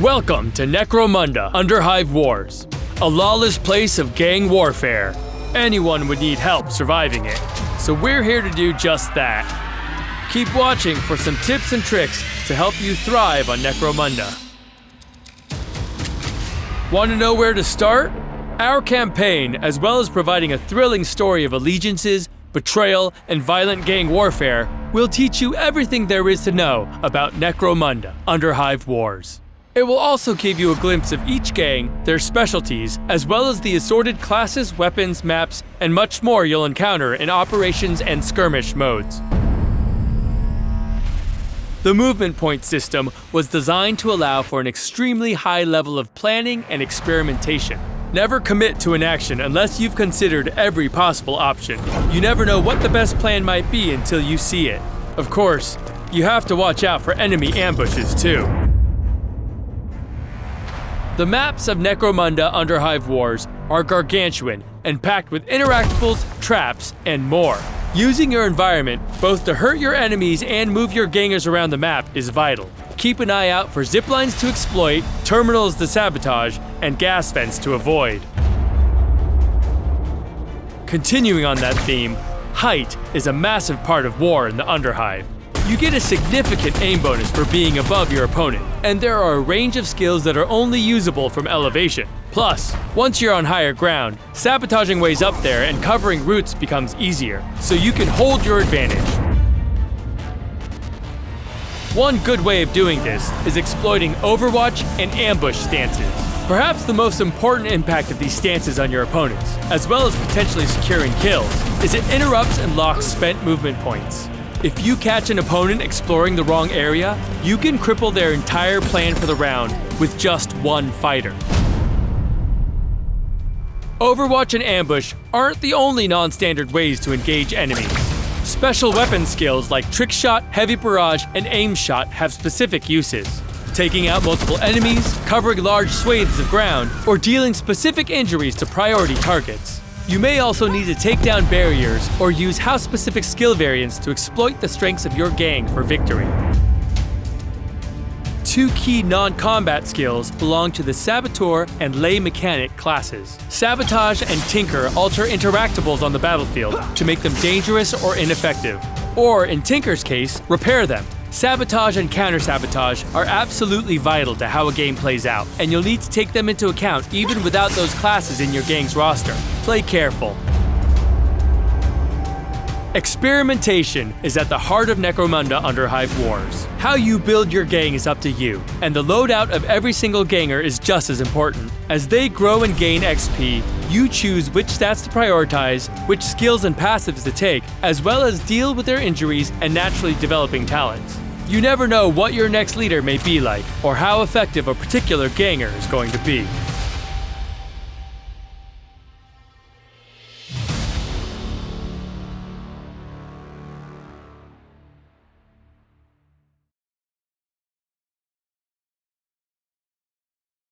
Welcome to Necromunda Underhive Wars, a lawless place of gang warfare. Anyone would need help surviving it, so we're here to do just that. Keep watching for some tips and tricks to help you thrive on Necromunda. Want to know where to start? Our campaign, as well as providing a thrilling story of allegiances, betrayal, and violent gang warfare, will teach you everything there is to know about Necromunda Underhive Wars. It will also give you a glimpse of each gang, their specialties, as well as the assorted classes, weapons, maps, and much more you'll encounter in operations and skirmish modes. The movement point system was designed to allow for an extremely high level of planning and experimentation. Never commit to an action unless you've considered every possible option. You never know what the best plan might be until you see it. Of course, you have to watch out for enemy ambushes too. The maps of Necromunda Underhive Wars are gargantuan and packed with interactables, traps, and more. Using your environment, both to hurt your enemies and move your gangers around the map, is vital. Keep an eye out for ziplines to exploit, terminals to sabotage, and gas vents to avoid. Continuing on that theme, height is a massive part of war in the Underhive. You get a significant aim bonus for being above your opponent, and there are a range of skills that are only usable from elevation. Plus, once you're on higher ground, sabotaging ways up there and covering routes becomes easier, so you can hold your advantage. One good way of doing this is exploiting Overwatch and ambush stances. Perhaps the most important impact of these stances on your opponents, as well as potentially securing kills, is it interrupts and locks spent movement points. If you catch an opponent exploring the wrong area, you can cripple their entire plan for the round with just one fighter. Overwatch and ambush aren't the only non-standard ways to engage enemies. Special weapon skills like trick shot, heavy barrage, and aim shot have specific uses. Taking out multiple enemies, covering large swathes of ground, or dealing specific injuries to priority targets. You may also need to take down barriers or use house-specific skill variants to exploit the strengths of your gang for victory. Two key non-combat skills belong to the Saboteur and Lay Mechanic classes. Sabotage and Tinker alter interactables on the battlefield to make them dangerous or ineffective, or in Tinker's case, repair them. Sabotage and counter-sabotage are absolutely vital to how a game plays out, and you'll need to take them into account even without those classes in your gang's roster. Play careful. Experimentation is at the heart of Necromunda Underhive Wars. How you build your gang is up to you, and the loadout of every single ganger is just as important. As they grow and gain XP, you choose which stats to prioritize, which skills and passives to take, as well as deal with their injuries and naturally developing talents. You never know what your next leader may be like, or how effective a particular ganger is going to be.